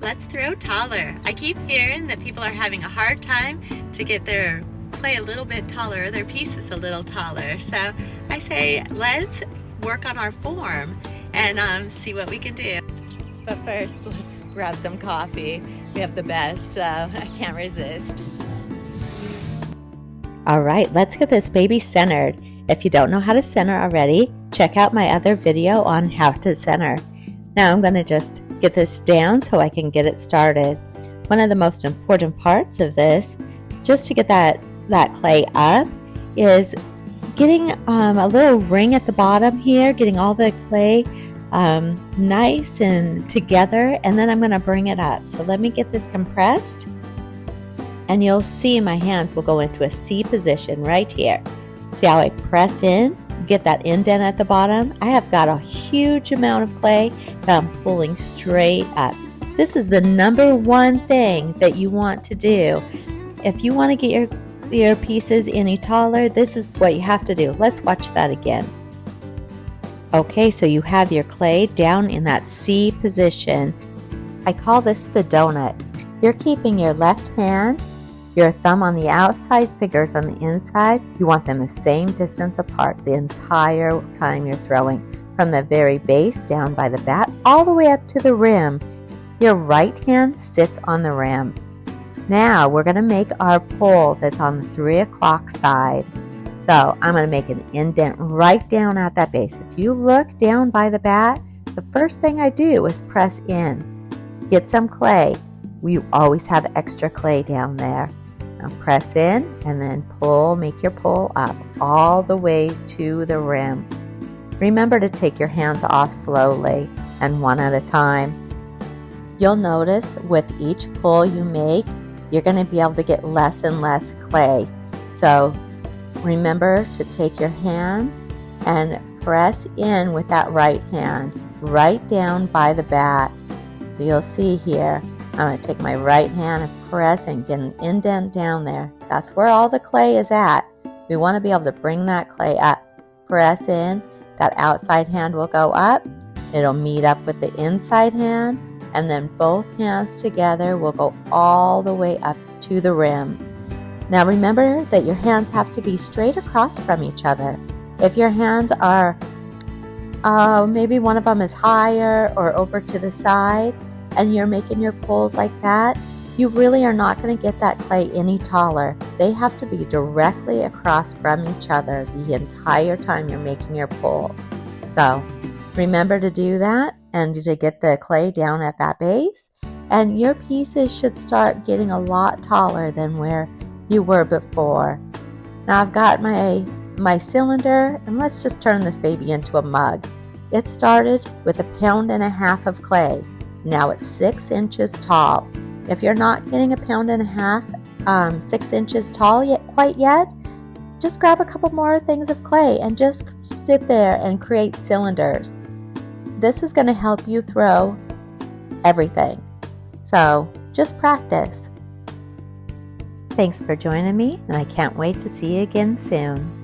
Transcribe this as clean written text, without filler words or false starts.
let's throw taller. I keep hearing that people are having a hard time to get their clay a little bit taller, their pieces a little taller. So I say, let's work on our form and see what we can do. But first, let's grab some coffee. We have the best, so I can't resist. All right, let's get this baby centered. If you don't know how to center already, check out my other video on how to center. Now I'm going to just get this down so I can get it started. One of the most important parts of this, just to get that clay up, is getting a little ring at the bottom here, getting all the clay nice and together, and then I'm going to bring it up. So let me get this compressed, and you'll see my hands will go into a C position right here. See how I press in, get that indent at the bottom? I have got a huge amount of clay that I'm pulling straight up. This is the number one thing that you want to do. If you want to get your pieces any taller, this is what you have to do. Let's watch that again. Okay, so you have your clay down in that C position. I call this the donut. You're keeping your left hand, your thumb on the outside, fingers on the inside. You want them the same distance apart the entire time you're throwing, from the very base down by the bat all the way up to the rim. Your right hand sits on the rim. Now we're going to make our pole that's on the 3 o'clock side. So I'm going to make an indent right down at that base. If you look down by the bat, the first thing I do is press in. Get some clay. We always have extra clay down there. Now press in and then pull, make your pull up all the way to the rim. Remember to take your hands off slowly and one at a time. You'll notice with each pull you make, you're going to be able to get less and less clay. So remember to take your hands and press in with that right hand, right down by the bat. So you'll see here, I'm going to take my right hand and press and get an indent down there. That's where all the clay is at. We want to be able to bring that clay up. Press in, that outside hand will go up. It'll meet up with the inside hand, and then both hands together will go all the way up to the rim. Now remember that your hands have to be straight across from each other. If your hands are, maybe one of them is higher or over to the side, and you're making your pulls like that, you really are not going to get that clay any taller. They have to be directly across from each other the entire time you're making your pull. So remember to do that and to get the clay down at that base, and your pieces should start getting a lot taller than where you were before. Now I've got my cylinder, and let's just turn this baby into a mug. It started with 1.5 pounds of clay. Now it's 6 inches tall. If you're not getting 1.5 pounds, 6 inches tall quite yet, just grab a couple more things of clay and just sit there and create cylinders. This is going to help you throw everything. So just practice. Thanks for joining me, and I can't wait to see you again soon.